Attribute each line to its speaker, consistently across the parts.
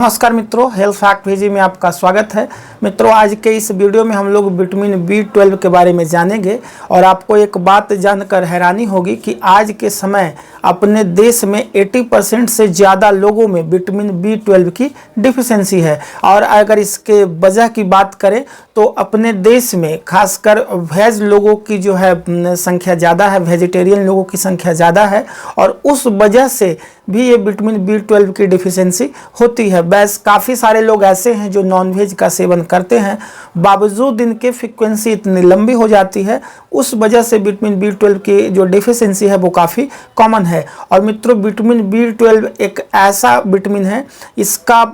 Speaker 1: नमस्कार मित्रों, health fact भेजी में आपका स्वागत है। मित्रों, आज के इस वीडियो में हम लोग विटामिन B12 के बारे में जानेंगे और आपको एक बात जानकर हैरानी होगी कि आज के समय अपने देश में 80% से ज़्यादा लोगों में विटामिन B12 की डिफिशियंसी है। और अगर इसके वजह की बात करें तो अपने देश में खासकर वेज लोगों की जो है संख्या ज़्यादा है, वेजिटेरियन लोगों की संख्या ज़्यादा है और उस वजह से भी ये विटामिन B12 की डिफिशियंसी होती है। बस काफ़ी सारे लोग ऐसे हैं जो नॉनवेज का सेवन करते हैं, बावजूद इनके फ्रीक्वेंसी इतनी लंबी हो जाती है, उस वजह से विटामिन B12 की जो डिफिशियंसी है वो काफ़ी कॉमन है। और मित्रों, विटामिन B12 एक ऐसा विटामिन है, इसका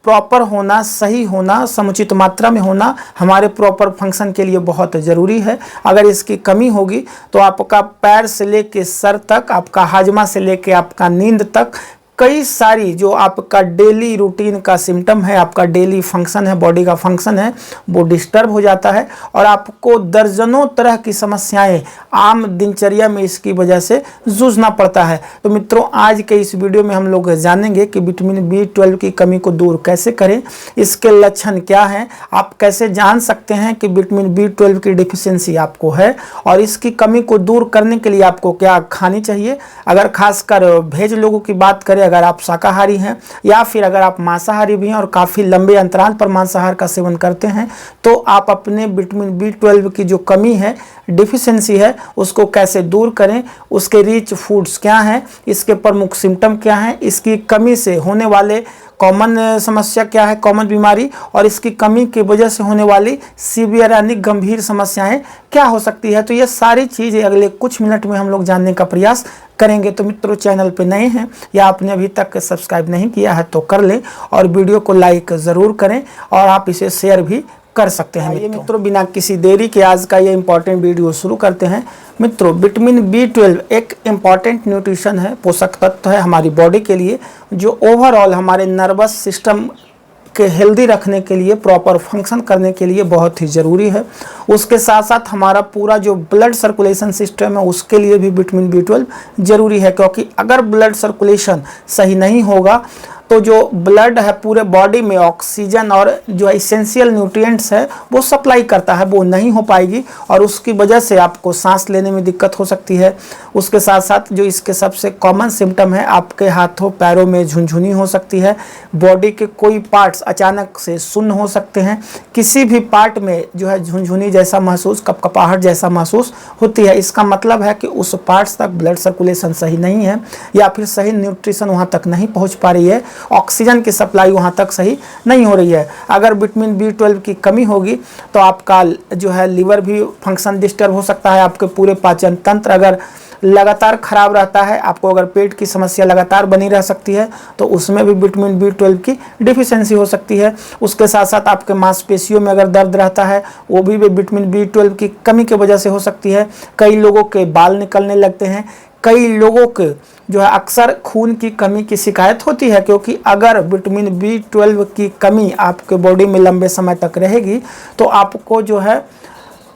Speaker 1: प्रॉपर होना, सही होना, समुचित मात्रा में होना हमारे प्रॉपर फंक्शन के लिए बहुत ज़रूरी है। अगर इसकी कमी होगी तो आपका पैर से लेके सर तक, आपका हाजमा से लेके आपका नींद तक, कई सारी जो आपका डेली रूटीन का सिम्टम है, आपका डेली फंक्शन है, बॉडी का फंक्शन है, वो डिस्टर्ब हो जाता है और आपको दर्जनों तरह की समस्याएं आम दिनचर्या में इसकी वजह से जूझना पड़ता है। तो मित्रों, आज के इस वीडियो में हम लोग जानेंगे कि विटामिन B12 की कमी को दूर कैसे करें, इसके लक्षण क्या हैं, आप कैसे जान सकते हैं कि विटामिन B12 की डिफिशियंसी आपको है और इसकी कमी को दूर करने के लिए आपको क्या खानी चाहिए। अगर खासकर वेज लोगों की बात करें, अगर आप शाकाहारी हैं या फिर अगर आप मांसाहारी भी हैं और काफ़ी लंबे अंतराल पर मांसाहार का सेवन करते हैं, तो आप अपने विटामिन B12 की जो कमी है, डिफिशियंसी है, उसको कैसे दूर करें, उसके रिच फूड्स क्या हैं, इसके प्रमुख सिम्टम क्या हैं, इसकी कमी से होने वाले कॉमन समस्या क्या है, कॉमन बीमारी, और इसकी कमी की वजह से होने वाली सीवियर यानी गंभीर समस्याएं क्या हो सकती है। तो ये सारी चीज़ें अगले कुछ मिनट में हम लोग जानने का प्रयास करेंगे। तो मित्रों, चैनल पे नए हैं या आपने अभी तक सब्सक्राइब नहीं किया है तो कर लें और वीडियो को लाइक ज़रूर करें और आप इसे शेयर भी कर सकते हैं। ये मित्रों, बिना किसी देरी के आज का ये इंपॉर्टेंट वीडियो शुरू करते हैं। मित्रों, विटामिन B12 एक इम्पॉर्टेंट न्यूट्रिशन है, पोषक तत्व है हमारी बॉडी के लिए, जो ओवरऑल हमारे नर्वस सिस्टम के हेल्दी रखने के लिए, प्रॉपर फंक्शन करने के लिए बहुत ही ज़रूरी है। उसके साथ साथ हमारा पूरा जो ब्लड सर्कुलेशन सिस्टम है उसके लिए भी विटामिन B12 ज़रूरी है, क्योंकि अगर ब्लड सर्कुलेशन सही नहीं होगा तो जो ब्लड है पूरे बॉडी में ऑक्सीजन और जो एसेंशियल न्यूट्रिएंट्स है वो सप्लाई करता है, वो नहीं हो पाएगी और उसकी वजह से आपको सांस लेने में दिक्कत हो सकती है। उसके साथ साथ जो इसके सबसे कॉमन सिम्टम है, आपके हाथों पैरों में झुनझुनी हो सकती है, बॉडी के कोई पार्ट्स अचानक से सुन्न हो सकते हैं, किसी भी पार्ट में जो है झुनझुनी जैसा महसूस, कपकपाहट जैसा महसूस होती है। इसका मतलब है कि उस पार्ट्स तक ब्लड सर्कुलेशन सही नहीं है या फिर सही न्यूट्रिशन वहाँ तक नहीं पहुँच पा रही है, ऑक्सीजन की सप्लाई वहाँ तक सही नहीं हो रही है। अगर विटामिन B12 की कमी होगी तो आपका जो है लिवर भी फंक्शन डिस्टर्ब हो सकता है, आपके पूरे पाचन तंत्र अगर लगातार खराब रहता है, आपको अगर पेट की समस्या लगातार बनी रह सकती है तो उसमें भी विटामिन B12 की डिफिशियंसी हो सकती है। उसके साथ साथ आपके मांसपेशियों में अगर दर्द रहता है वो भी विटामिन B12 की कमी की वजह से हो सकती है। कई लोगों के बाल निकलने लगते हैं, कई लोगों के जो है अक्सर खून की कमी की शिकायत होती है, क्योंकि अगर विटामिन B12 की कमी आपके बॉडी में लंबे समय तक रहेगी तो आपको जो है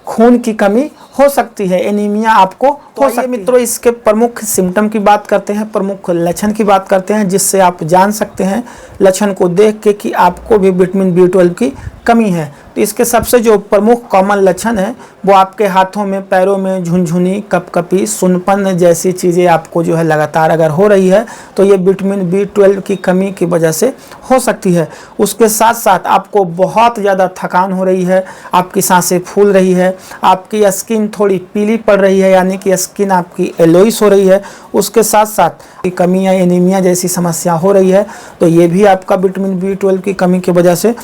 Speaker 1: खून की कमी हो सकती है, एनीमिया आपको हो सकती है। मित्रों, इसके प्रमुख सिम्टम की बात करते हैं, प्रमुख लक्षण की बात करते हैं, जिससे आप जान सकते हैं लक्षण को देख के कि आपको भी विटामिन B12 की कमी है। तो इसके सबसे जो प्रमुख कॉमन लक्षण है वो आपके हाथों में, पैरों में झुनझुनी, कपकपी, सुनपन जैसी चीज़ें आपको जो है लगातार अगर हो रही है तो ये विटामिन B12 की कमी की वजह से हो सकती है। उसके साथ साथ आपको बहुत ज़्यादा थकान हो रही है, आपकी सांसें फूल रही है, आपकी स्किन थोड़ी पीली पड़ रही है यानी कि स्किन आपकी येलोइश हो रही है, उसके साथ साथ कमी या एनीमिया जैसी समस्या हो रही है, तो ये भी आपका विटामिन B12 की कमी की वजह से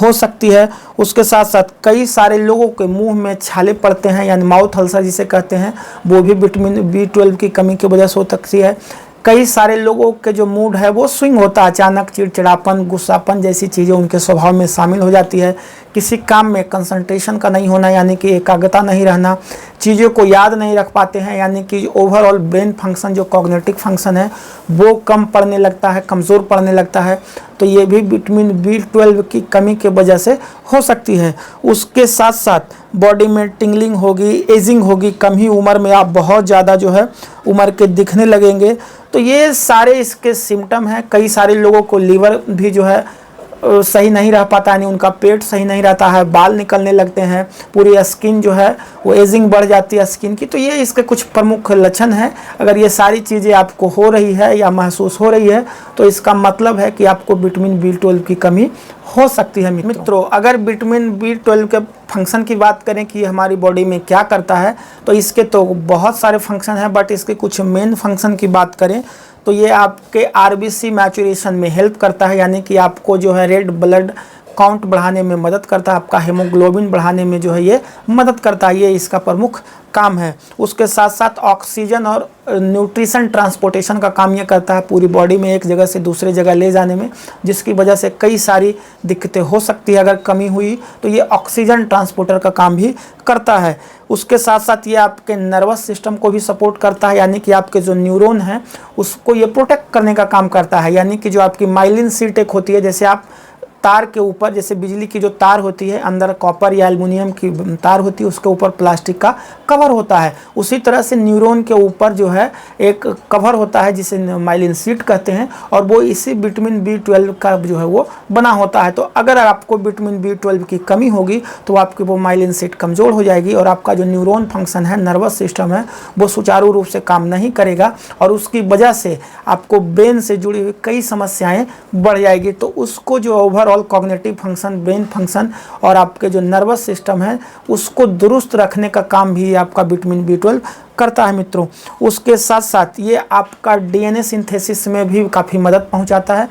Speaker 1: हो सकती है। उसके साथ साथ कई सारे लोगों के मुंह में छाले पड़ते हैं यानी माउथ अल्सर जिसे कहते हैं, वो भी विटामिन B12 की कमी की वजह से हो सकती है। कई सारे लोगों के जो मूड है वो स्विंग होता है, अचानक चिड़चिड़ापन, गुस्सापन जैसी चीज़ें उनके स्वभाव में शामिल हो जाती है। किसी काम में कंसंट्रेशन का नहीं होना यानी कि एकाग्रता नहीं रहना, चीज़ों को याद नहीं रख पाते हैं यानी कि ओवरऑल ब्रेन फंक्शन जो कॉग्निटिव फंक्शन है वो कम पड़ने लगता है, कमज़ोर पड़ने लगता है, तो ये भी विटामिन B12 की कमी के वजह से हो सकती है। उसके साथ साथ बॉडी में टिंगलिंग होगी, एजिंग होगी, कम ही उम्र में आप बहुत ज़्यादा जो है उम्र के दिखने लगेंगे। तो ये सारे इसके सिम्टम हैं। कई सारे लोगों को लीवर भी जो है सही नहीं रह पाता, यानी उनका पेट सही नहीं रहता है, बाल निकलने लगते हैं, पूरी स्किन जो है वो एजिंग बढ़ जाती है स्किन की। तो ये इसके कुछ प्रमुख लक्षण हैं। अगर ये सारी चीज़ें आपको हो रही है या महसूस हो रही है तो इसका मतलब है कि आपको विटामिन B12 की कमी हो सकती है। मित्रों, अगर विटामिन B12 के फंक्शन की बात करें कि हमारी बॉडी में क्या करता है, तो इसके तो बहुत सारे फंक्शन हैं, बट इसके कुछ मेन फंक्शन की बात करें तो ये आपके RBC मैचुरेशन में हेल्प करता है, यानी कि आपको जो है रेड ब्लड काउंट बढ़ाने में मदद करता है, आपका हेमोग्लोबिन बढ़ाने में जो है ये मदद करता है, ये इसका प्रमुख काम है। उसके साथ साथ ऑक्सीजन और न्यूट्रिशन ट्रांसपोर्टेशन का काम ये करता है, पूरी बॉडी में एक जगह से दूसरे जगह ले जाने में, जिसकी वजह से कई सारी दिक्कतें हो सकती है। अगर कमी हुई तो ये ऑक्सीजन ट्रांसपोर्टर का काम भी करता है। उसके साथ साथ ये आपके नर्वस सिस्टम को भी सपोर्ट करता है, यानी कि आपके जो न्यूरॉन हैं उसको ये प्रोटेक्ट करने का काम करता है। यानी कि जो आपकी माइलिन शीट एक होती है, जैसे आप तार के ऊपर, जैसे बिजली की जो तार होती है अंदर कॉपर या एल्युमिनियम की तार होती है, उसके ऊपर प्लास्टिक का कवर होता है, उसी तरह से न्यूरॉन के ऊपर जो है एक कवर होता है जिसे माइलिन शीट कहते हैं, और वो इसी विटामिन B12 का जो है वो बना होता है। तो अगर आपको विटामिन B12 की कमी होगी तो आपकी वो माइलिन शीट कमज़ोर हो जाएगी और आपका जो न्यूरॉन फंक्शन है, नर्वस सिस्टम है, वो सुचारू रूप से काम नहीं करेगा और उसकी वजह से आपको ब्रेन से जुड़ी हुई कई समस्याएं बढ़ जाएगी। तो उसको जो overall cognitive function, brain function और आपके जो नर्वस सिस्टम है उसको दुरुस्त रखने का काम भी आपका विटामिन B12 करता है। मित्रों, उसके साथ साथ ये आपका DNA सिंथेसिस में भी काफ़ी मदद पहुंचाता है,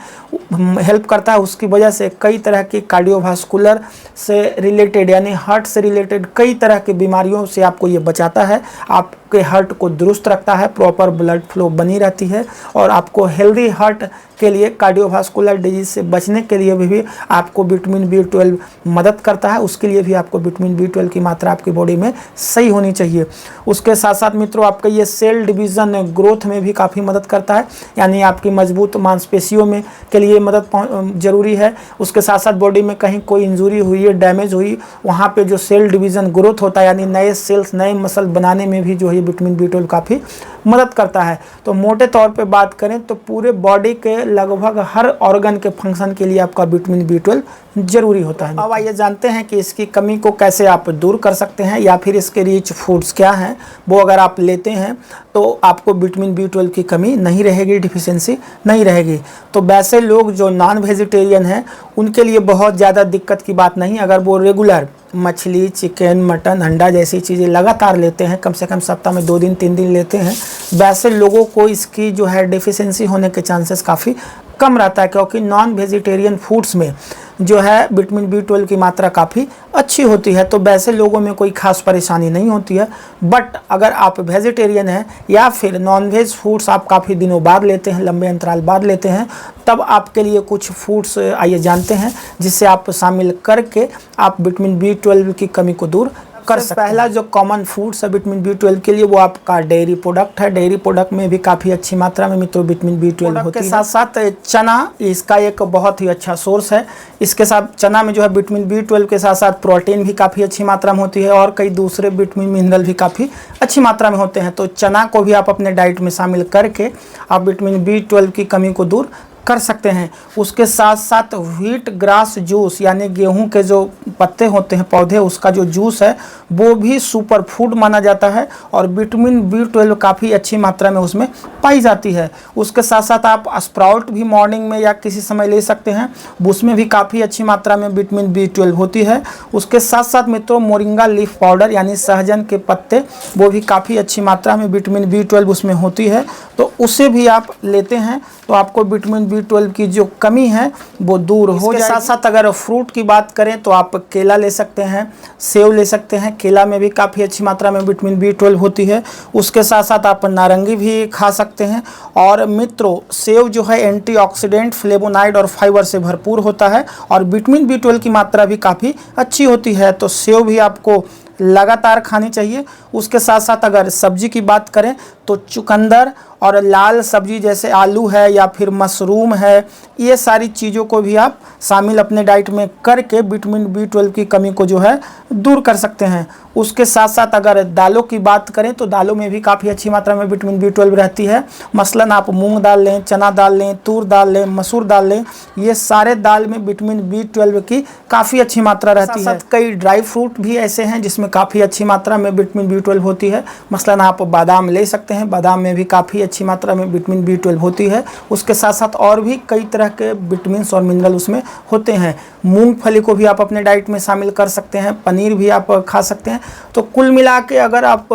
Speaker 1: हेल्प करता है। उसकी वजह से कई तरह की कार्डियोवास्कुलर से रिलेटेड यानी हार्ट से रिलेटेड कई तरह की बीमारियों से आपको ये बचाता है, आपके हार्ट को दुरुस्त रखता है, प्रॉपर ब्लड फ्लो बनी रहती है और आपको हेल्दी हार्ट के लिए, कार्डियोवास्कुलर डिजीज से बचने के लिए भी आपको विटामिन B12 मदद करता है। उसके लिए भी आपको विटामिन B12 की मात्रा आपकी बॉडी में सही होनी चाहिए। उसके साथ साथ मित्रों, आपका ये सेल डिवीज़न ग्रोथ में भी काफ़ी मदद करता है, यानी आपकी मजबूत मांसपेशियों में के लिए मदद जरूरी है। उसके साथ साथ बॉडी में कहीं कोई इंजरी हुई है, डैमेज हुई, वहाँ पे जो सेल डिवीज़न ग्रोथ होता है यानी नए सेल्स, नए मसल बनाने में भी जो है विटामिन B12 काफ़ी मदद करता है। तो मोटे तौर पे बात करें तो पूरे बॉडी के लगभग हर ऑर्गन के फंक्शन के लिए आपका विटामिन B12 जरूरी होता है। अब आइए जानते हैं कि इसकी कमी को कैसे आप दूर कर सकते हैं या फिर इसके रिच फूड्स क्या हैं, वो अगर आप लेते हैं तो आपको विटामिन B12 की कमी नहीं रहेगी, डिफिशियंसी नहीं रहेगी। तो वैसे लोग जो नॉन वेजिटेरियन हैं उनके लिए बहुत ज़्यादा दिक्कत की बात नहीं, अगर वो रेगुलर मछली, चिकन, मटन, अंडा जैसी चीज़ें लगातार लेते हैं, कम से कम सप्ताह में 2 दिन 3 दिन लेते हैं, वैसे लोगों को इसकी जो है डिफिशियंसी होने के चांसेस काफ़ी कम रहता है, क्योंकि नॉन वेजिटेरियन फूड्स में जो है विटामिन B12 की मात्रा काफ़ी अच्छी होती है। तो वैसे लोगों में कोई खास परेशानी नहीं होती है। बट अगर आप वेजिटेरियन हैं या फिर नॉनवेज फूड्स आप काफ़ी दिनों बाद लेते हैं, लंबे अंतराल बाद लेते हैं, तब आपके लिए कुछ फूड्स आइए जानते हैं जिससे आप शामिल करके आप विटामिन B12 की कमी को दूर कर सकते हैं। पहला जो कॉमन फूड्स है विटामिन B12 के लिए वो आपका डेयरी प्रोडक्ट है। डेयरी प्रोडक्ट में भी काफ़ी अच्छी मात्रा में मित्रों विटामिन B12 होती है। साथ साथ चना इसका एक बहुत ही अच्छा सोर्स है। इसके साथ चना में जो है विटामिन B12 के साथ साथ प्रोटीन भी काफ़ी अच्छी मात्रा में होती है और कई दूसरे विटामिन मिनरल भी काफ़ी अच्छी मात्रा में होते हैं। तो चना को भी आप अपने डाइट में शामिल करके आप विटामिन B12 की कमी को दूर कर सकते हैं। उसके साथ साथ व्हीट ग्रास जूस यानी गेहूं के जो पत्ते होते हैं, पौधे, उसका जो जूस है वो भी सुपर फूड माना जाता है और विटामिन B12 काफ़ी अच्छी मात्रा में उसमें पाई जाती है। उसके साथ साथ आप स्प्राउट भी मॉर्निंग में या किसी समय ले सकते हैं, उसमें भी काफ़ी अच्छी मात्रा में विटामिन B12 होती है। उसके साथ साथ मित्रों मोरिंगा लीफ पाउडर यानी सहजन के पत्ते, वो भी काफ़ी अच्छी मात्रा में विटामिन B12 उसमें होती है, तो उसे भी आप लेते हैं तो आपको विटामिन B12 की जो कमी है वो दूर हो जाएगी। साथ साथ अगर फ्रूट की बात करें तो आप केला ले सकते हैं, सेव ले सकते हैं। केला में भी काफ़ी अच्छी मात्रा में विटामिन B12 होती है। उसके साथ साथ आप नारंगी भी खा सकते हैं। और मित्रों सेव जो है एंटीऑक्सीडेंट, फ्लेवोनाइड और फाइबर से भरपूर होता है और विटामिन B12 की मात्रा भी काफ़ी अच्छी होती है, तो सेव भी आपको लगातार खानी चाहिए। उसके साथ साथ अगर सब्जी की बात करें तो चुकंदर और लाल सब्जी जैसे आलू है या फिर मशरूम है, ये सारी चीज़ों को भी आप शामिल अपने डाइट में करके विटामिन B12 की कमी को जो है दूर कर सकते हैं। उसके साथ साथ अगर दालों की बात करें तो दालों में भी काफ़ी अच्छी मात्रा में विटामिन B12 रहती है। मसलन आप मूंग दाल लें, चना दाल लें, तूर दाल लें, मसूर दाल लें, ये सारे दाल में विटामिन B12 की काफ़ी अच्छी मात्रा रहती है। कई ड्राई फ्रूट भी ऐसे हैं जिसमें काफ़ी अच्छी मात्रा में विटामिन B12 होती है। मसलन आप बादाम ले सकते हैं, बादाम में भी काफ़ी अच्छी मात्रा में विटामिन B12 होती है। उसके साथ साथ और भी कई तरह के विटामिन और मिनरल उसमें होते हैं। मूंगफली को भी आप अपने डाइट में शामिल कर सकते हैं, पनीर भी आप खा सकते हैं। तो कुल मिला के अगर आप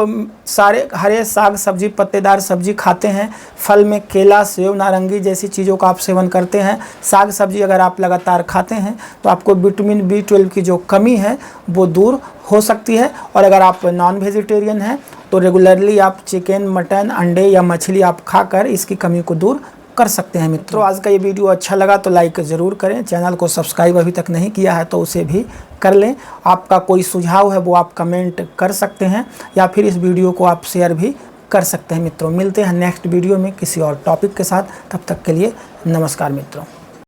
Speaker 1: सारे हरे साग सब्जी, पत्तेदार सब्जी खाते हैं, फल में केला, सेब, नारंगी जैसी चीज़ों का आप सेवन करते हैं, साग सब्जी अगर आप लगातार खाते हैं, तो आपको विटामिन B12 की जो कमी है वो दूर हो सकती है। और अगर आप नॉन वेजिटेरियन हैं तो रेगुलरली आप चिकन, मटन, अंडे या मछली आप खाकर इसकी कमी को दूर कर सकते हैं। मित्रों, आज का ये वीडियो अच्छा लगा तो लाइक ज़रूर करें। चैनल को सब्सक्राइब अभी तक नहीं किया है तो उसे भी कर लें। आपका कोई सुझाव है वो आप कमेंट कर सकते हैं या फिर इस वीडियो को आप शेयर भी कर सकते हैं। मित्रों, मिलते हैं नेक्स्ट वीडियो में किसी और टॉपिक के साथ। तब तक के लिए नमस्कार मित्रों।